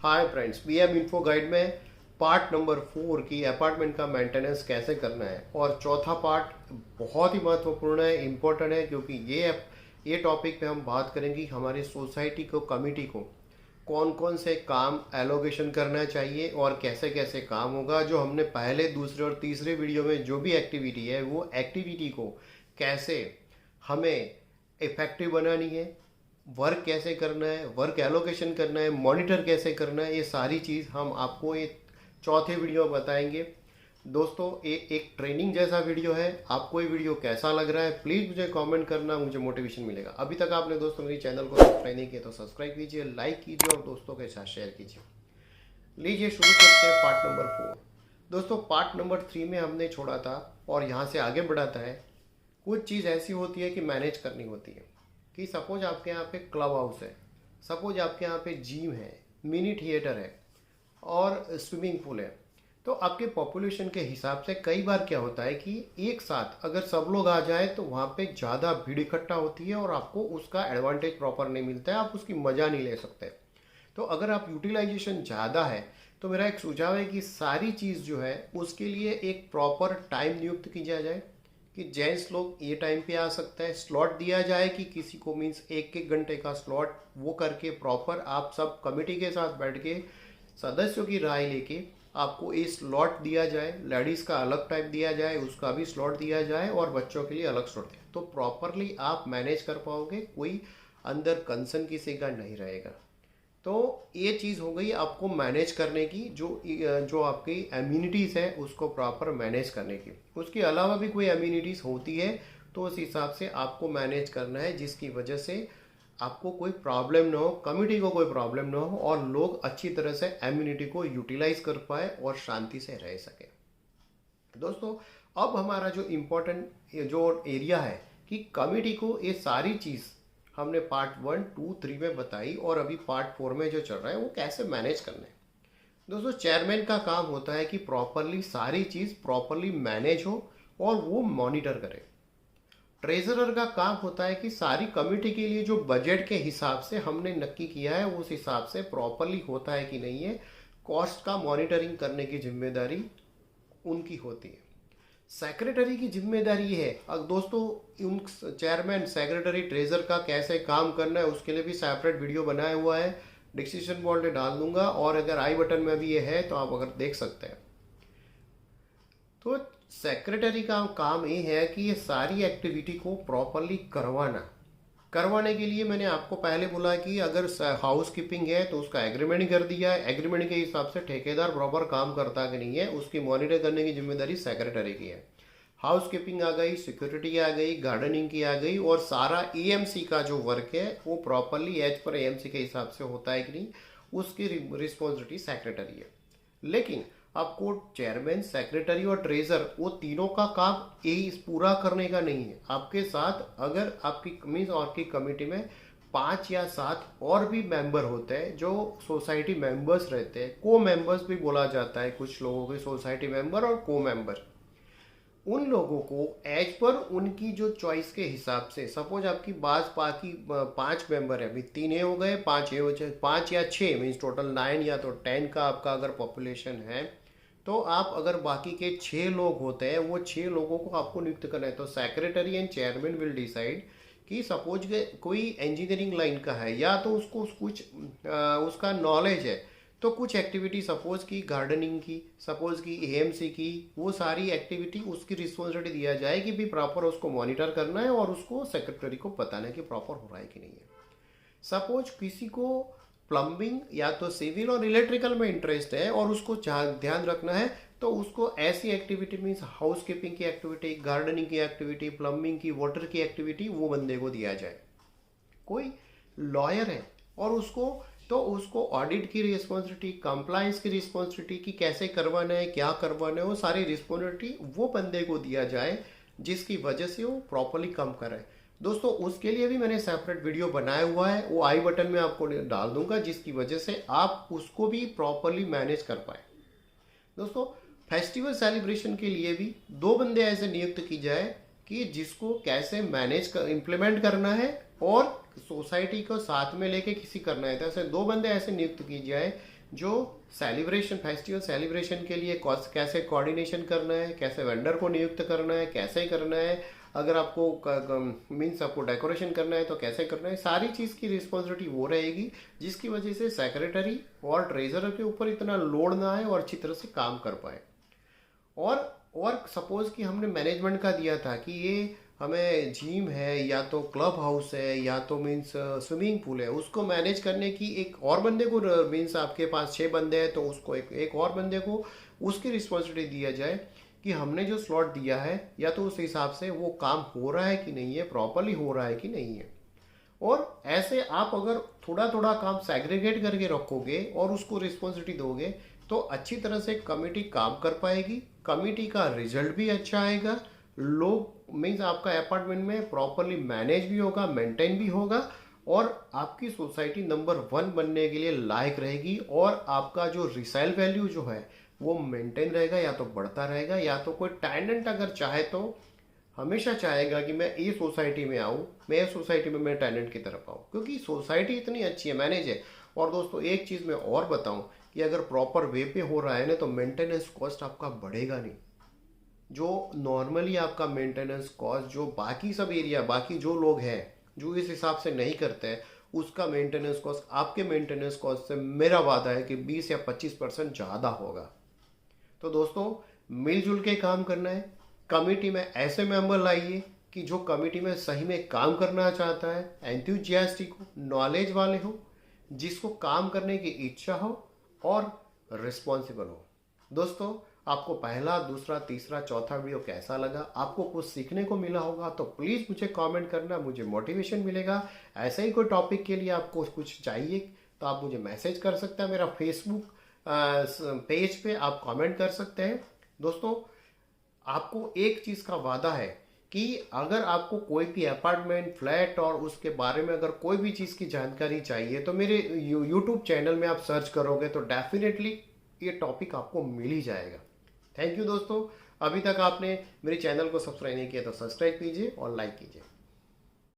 हाय friends, BM info guide में part number 4 की apartment का मेंटेनेंस कैसे करना है और चौथा पार्ट बहुत ही महत्वपूर्ण है, इम्पोर्टेंट है क्योंकि ये टॉपिक पे हम बात करेंगे हमारी सोसाइटी को, कमिटी को कौन कौन से काम एलोकेशन करना चाहिए और कैसे कैसे काम होगा। जो हमने पहले, दूसरे और तीसरे वीडियो में जो भी एक्टिविटी है वो एक्टिविटी को कैसे हमें इफेक्टिव बनानी है, वर्क कैसे करना है, वर्क एलोकेशन करना है, मॉनिटर कैसे करना है, ये सारी चीज़ हम आपको ये चौथे वीडियो में बताएंगे। दोस्तों ये एक ट्रेनिंग जैसा वीडियो है। आपको ये वीडियो कैसा लग रहा है प्लीज़ मुझे कमेंट करना, मुझे मोटिवेशन मिलेगा। अभी तक आपने दोस्तों मेरे चैनल को सब्सक्राइब नहीं किया तो सब्सक्राइब कीजिए, लाइक कीजिए और दोस्तों के साथ शेयर कीजिए। लीजिए शुरू करते हैं पार्ट नंबर 4। दोस्तों पार्ट नंबर 3 में हमने छोड़ा था और यहाँ से आगे बढ़ाता है। कुछ चीज़ ऐसी होती है कि मैनेज करनी होती है कि सपोज आपके यहाँ पे क्लब हाउस है, सपोज आपके यहाँ पे जिम है, मिनी थिएटर है और स्विमिंग पूल है। तो आपके पॉपुलेशन के हिसाब से कई बार क्या होता है कि एक साथ अगर सब लोग आ जाए तो वहाँ पे ज़्यादा भीड़ इकट्ठा होती है और आपको उसका एडवांटेज प्रॉपर नहीं मिलता है, आप उसकी मज़ा नहीं ले सकते। तो अगर आप यूटिलाइजेशन ज़्यादा है तो मेरा एक सुझाव है कि सारी चीज़ जो है उसके लिए एक प्रॉपर टाइम नियुक्त किया जाए कि जेंट्स लोग ये टाइम पे आ सकता है, स्लॉट दिया जाए कि किसी को मीन्स एक एक घंटे का स्लॉट वो करके प्रॉपर आप सब कमेटी के साथ बैठ के सदस्यों की राय लेके आपको ये स्लॉट दिया जाए। लेडीज़ का अलग टाइम दिया जाए, उसका भी स्लॉट दिया जाए और बच्चों के लिए अलग स्लॉट दिया, तो प्रॉपरली आप मैनेज कर पाओगे, कोई अंदर कंसर्न किसी का नहीं रहेगा। तो ये चीज़ हो गई आपको मैनेज करने की, जो आपकी इम्यूनिटीज़ है उसको प्रॉपर मैनेज करने की। उसके अलावा भी कोई इम्यूनिटीज़ होती है तो उस हिसाब से आपको मैनेज करना है, जिसकी वजह से आपको कोई प्रॉब्लम ना हो, कमिटी को कोई प्रॉब्लम ना हो और लोग अच्छी तरह से इम्यूनिटी को यूटिलाइज कर पाए और शांति से रह सके। दोस्तों अब हमारा जो इम्पोर्टेंट जो एरिया है कि कमिटी को ये सारी चीज़ हमने पार्ट 1, 2, 3 में बताई और अभी पार्ट 4 में जो चल रहा है वो कैसे मैनेज करना है। दोस्तों चेयरमैन का काम होता है कि प्रॉपरली सारी चीज़ प्रॉपरली मैनेज हो और वो मॉनिटर करे। ट्रेजरर का काम होता है कि सारी कमेटी के लिए जो बजट के हिसाब से हमने नक्की किया है उस हिसाब से प्रॉपरली होता है कि नहीं है, कॉस्ट का मॉनिटरिंग करने की जिम्मेदारी उनकी होती है। सेक्रेटरी की जिम्मेदारी है। अब दोस्तों उन चेयरमैन, सेक्रेटरी, ट्रेजर का कैसे काम करना है उसके लिए भी सेपरेट वीडियो बनाया हुआ है, डिस्क्रिप्शन बॉक्स में डाल दूंगा और अगर आई बटन में भी ये है तो आप अगर देख सकते हैं। तो सेक्रेटरी का काम ये है कि ये सारी एक्टिविटी को प्रॉपरली करवाने के लिए मैंने आपको पहले बोला कि अगर हाउस कीपिंग है तो उसका एग्रीमेंट कर दिया है, एग्रीमेंट के हिसाब से ठेकेदार प्रॉपर काम करता कि नहीं है उसकी मॉनिटर करने की जिम्मेदारी सेक्रेटरी की है। हाउस कीपिंग आ गई, सिक्योरिटी आ गई, गार्डनिंग की आ गई और सारा एएमसी का जो वर्क है वो प्रॉपरली एज पर एएमसी के हिसाब से होता है कि नहीं, उसकी रिस्पॉन्सिबिलिटी सेक्रेटरी है। लेकिन आपको चेयरमैन, सेक्रेटरी और ट्रेजर वो तीनों का काम यही पूरा करने का नहीं है। आपके साथ अगर आपकी मीन्स और की कमेटी में 5 या 7 और भी मेंबर होते हैं जो सोसाइटी मेंबर्स रहते हैं, को मेंबर्स भी बोला जाता है कुछ लोगों के, सोसाइटी मेंबर और को मेंबर। उन लोगों को एज पर उनकी जो चॉइस के हिसाब से, सपोज आपकी बाकी 5 मेंबर है, अभी 3 ये हो गए, 5 ये हो जाए, 5 या 6 मीन्स टोटल 9 या तो 10 का आपका अगर पॉपुलेशन है तो आप अगर बाकी के 6 लोग होते हैं वो 6 लोगों को आपको नियुक्त करना है। तो secretary and chairman will decide कि सपोज कोई इंजीनियरिंग लाइन का है या तो उसको कुछ उसका नॉलेज है तो कुछ एक्टिविटी सपोज की गार्डनिंग की, सपोज की एएमसी की, वो सारी एक्टिविटी उसकी रिस्पॉन्सिबिलिटी दिया जाए कि भी प्रॉपर उसको मॉनिटर करना है और उसको सेक्रेटरी को बताना है कि प्रॉपर हो रहा है कि नहीं है। सपोज किसी को प्लम्बिंग या तो सिविल और इलेक्ट्रिकल में इंटरेस्ट है और उसको ध्यान रखना है तो उसको ऐसी एक्टिविटी मीन्स हाउस कीपिंग की एक्टिविटी, गार्डनिंग की एक्टिविटी, प्लम्बिंग की, वाटर की एक्टिविटी वो बंदे को दिया जाए। कोई लॉयर है और उसको ऑडिट की रिस्पॉन्सिबिलिटी, कंप्लायंस की रिस्पॉन्सिबिलिटी कि कैसे करवाना है, क्या करवाना है, वो सारी रिस्पॉन्सिबिलिटी वो बंदे को दिया जाए जिसकी वजह से वो प्रॉपरली काम करे। दोस्तों उसके लिए भी मैंने सेपरेट वीडियो बनाया हुआ है, वो आई बटन में आपको डाल दूंगा, जिसकी वजह से आप उसको भी प्रॉपरली मैनेज कर पाए। दोस्तों फेस्टिवल सेलिब्रेशन के लिए भी 2 बंदे ऐसे नियुक्त की जाए कि जिसको कैसे इम्प्लीमेंट करना है और सोसाइटी को साथ में लेके किसी करना है। तो ऐसे 2 बंदे ऐसे नियुक्त की जाए जो सेलिब्रेशन फेस्टिवल सेलिब्रेशन के लिए कैसे कोऑर्डिनेशन करना है, कैसे वेंडर को नियुक्त करना है, कैसे करना है, अगर आपको मीन्स आपको डेकोरेशन करना है तो कैसे करना है, सारी चीज़ की रिस्पॉन्सिबिलिटी वो रहेगी, जिसकी वजह से सेक्रेटरी और ट्रेजरर के ऊपर इतना लोड ना आए और अच्छी तरह से काम कर पाए। और सपोज कि हमने मैनेजमेंट का दिया था कि ये हमें जिम है या तो क्लब हाउस है या तो मीन्स स्विमिंग पूल है, उसको मैनेज करने की एक और बंदे को, मीन्स आपके पास 6 बंदे हैं तो उसको एक और बंदे को उसकी रिस्पॉन्सिबिलिटी दिया जाए कि हमने जो स्लॉट दिया है या तो उस हिसाब से वो काम हो रहा है कि नहीं है, प्रॉपरली हो रहा है कि नहीं है। और ऐसे आप अगर थोड़ा थोड़ा काम सेग्रीगेट करके रखोगे और उसको रिस्पॉन्सिबिलिटी दोगे तो अच्छी तरह से कमिटी काम कर पाएगी, कमिटी का रिजल्ट भी अच्छा आएगा, लोग मीन्स आपका अपार्टमेंट में प्रॉपरली मैनेज भी होगा, मेंटेन भी होगा और आपकी सोसाइटी नंबर 1 बनने के लिए लायक रहेगी और आपका जो रिसेल वैल्यू जो है वो मेंटेन रहेगा या तो बढ़ता रहेगा। या तो कोई टेनेंट अगर चाहे तो हमेशा चाहेगा कि मैं ये सोसाइटी में आऊँ, मैं इस सोसाइटी में मैं टेनेंट की तरफ आऊँ, क्योंकि सोसाइटी इतनी अच्छी है, मैनेज है। और दोस्तों एक चीज़ मैं और बताऊँ कि अगर प्रॉपर वे पे हो रहा है ना तो मेंटेनेंस कॉस्ट आपका बढ़ेगा नहीं। जो नॉर्मली आपका मेंटेनेंस कॉस्ट जो बाकी सब एरिया बाकी जो लोग हैं जो इस हिसाब से नहीं करते हैं, उसका मेंटेनेंस कॉस्ट आपके मेंटेनेंस कॉस्ट से मेरा वादा है कि 20 या 25% ज़्यादा होगा। तो दोस्तों मिलजुल के काम करना है, कमेटी में ऐसे मेंबर लाइए कि जो कमेटी में सही में काम करना चाहता है, एंथुजियास्टिक हो, नॉलेज वाले हो, जिसको काम करने की इच्छा हो और रिस्पॉन्सिबल हो। दोस्तों आपको पहला, दूसरा, तीसरा, चौथा वीडियो कैसा लगा, आपको कुछ सीखने को मिला होगा तो प्लीज़ मुझे कमेंट करना, मुझे मोटिवेशन मिलेगा। ऐसे ही कोई टॉपिक के लिए आपको कुछ चाहिए तो आप मुझे मैसेज कर सकते हैं, मेरा फेसबुक पेज पे आप कमेंट कर सकते हैं। दोस्तों आपको एक चीज़ का वादा है कि अगर आपको कोई भी अपार्टमेंट, फ्लैट और उसके बारे में अगर कोई भी चीज़ की जानकारी चाहिए तो मेरे यूट्यूब चैनल में आप सर्च करोगे तो डेफिनेटली ये टॉपिक आपको मिल ही जाएगा। थैंक यू दोस्तों, अभी तक आपने मेरे चैनल को सब्सक्राइब नहीं किया तो सब्सक्राइब कीजिए और लाइक कीजिए।